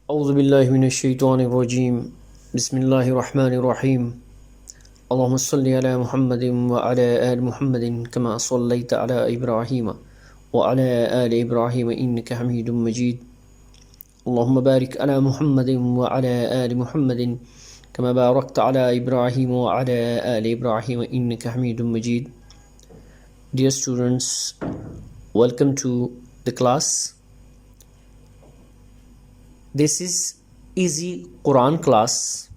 أعوذ بالله من الشيطان الرجيم بسم الله الرحمن الرحيم اللهم صل على محمد وعلى آل محمد كما صليت على إبراهيم وعلى آل إبراهيم إنك حميد مجيد اللهم بارك على محمد وعلى آل محمد كما باركت على إبراهيم وعلى آل إبراهيم إنك حميد مجيد. Dear students, welcome to the class. This is easy Quran class,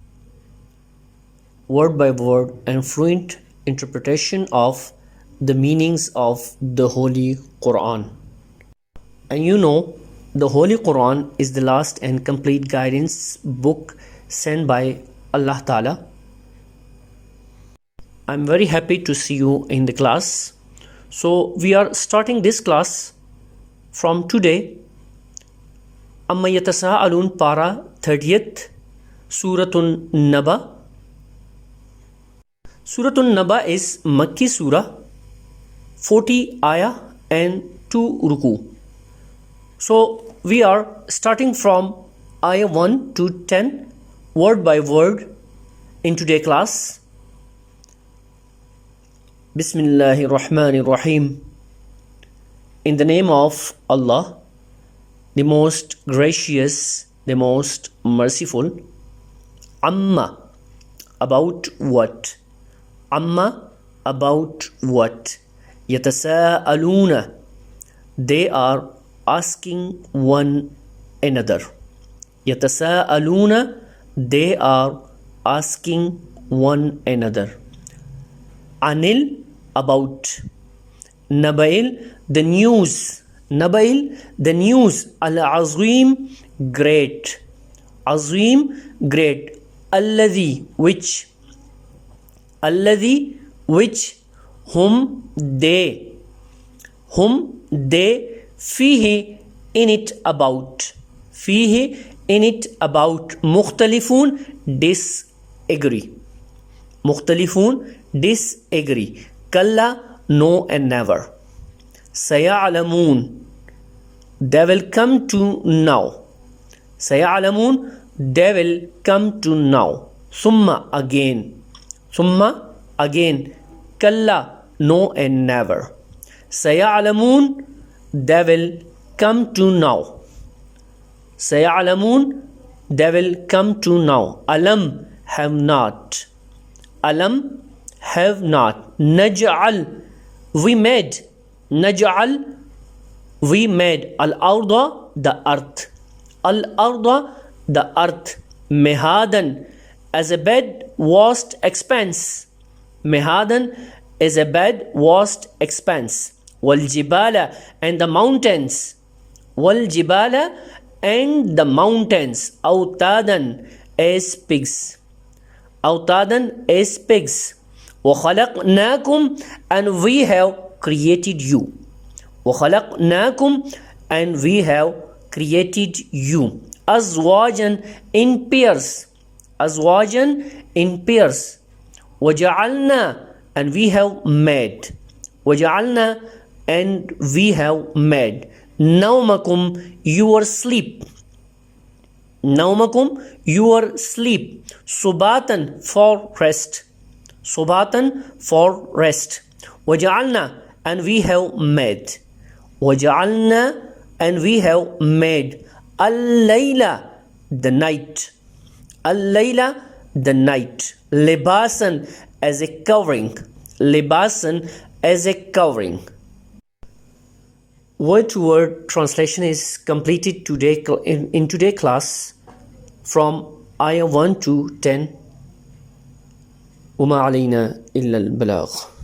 word by word and fluent interpretation of the meanings of the Holy Quran. And you know, the Holy Quran is the last and complete guidance book sent by Allah Ta'ala. I'm very happy to see you in the class. So we are starting this class from today. Amma yatasa'alun para 30th Suratun Naba. Suratun Naba is Makki Surah, 40 ayah and 2 ruku. So we are starting from ayah 1 to 10 word by word in today's class. Bismillahir Rahmanir Rahim. In the name of Allah, the most gracious, the most merciful. Amma, about what? Amma, about what? Yatasa'aluna, they are asking one another. Yatasa'aluna, they are asking one another. Anil, about. Nabail, the news. Nabail, the news. Al-Azim, great. Azim, great. Alladhi, which. Alladhi, which. Hum, they. Hum, they. Fihi, in it, about. Fihi, in it, about. Mukhtalifun, disagree. Mukhtalifun, disagree. Kalla, no and never. Saya'alamun, they will come to now. Saya'alamun, they will come to now. Summa, again. Summa, again. Kalla, no and never. Saya'alamun, they will come to now. Saya'alamun, they will come to now. Alam, have not. Alam, have not. Naj'al, we made. Naj'al, we made. Al-arda, the earth. Al-arda, the earth. Mihadan, as a bed, vast expanse. Mihadan is a bed, vast expanse. Wal-jibala, and the mountains. Wal-jibala, and the mountains. Autadan, as pigs. Autadan, as pigs. وَخَلَقْنَاكُمْ, and we have created you. وَخَلَقْنَاكُمْ, and we have created you. أَزْوَاجًا, in pairs. أَزْوَاجًا, in pairs. وَجَعَلْنَا, and we have made. وَجَعَلْنَا, and we have made. نَوْمَكُمْ, your sleep. نَوْمَكُمْ, your sleep. Subatan, for rest. Subatan, for rest. وَجَعَلْنَا, and we have made. وَجَعَلْنَا, and we have made. Al-layla, the night. Al-layla, the night. Libasan, as a covering. Libasan, as a covering. Word to word translation is completed today in today's class from ayah 1 to 10. وما علينا إلا البلاغ.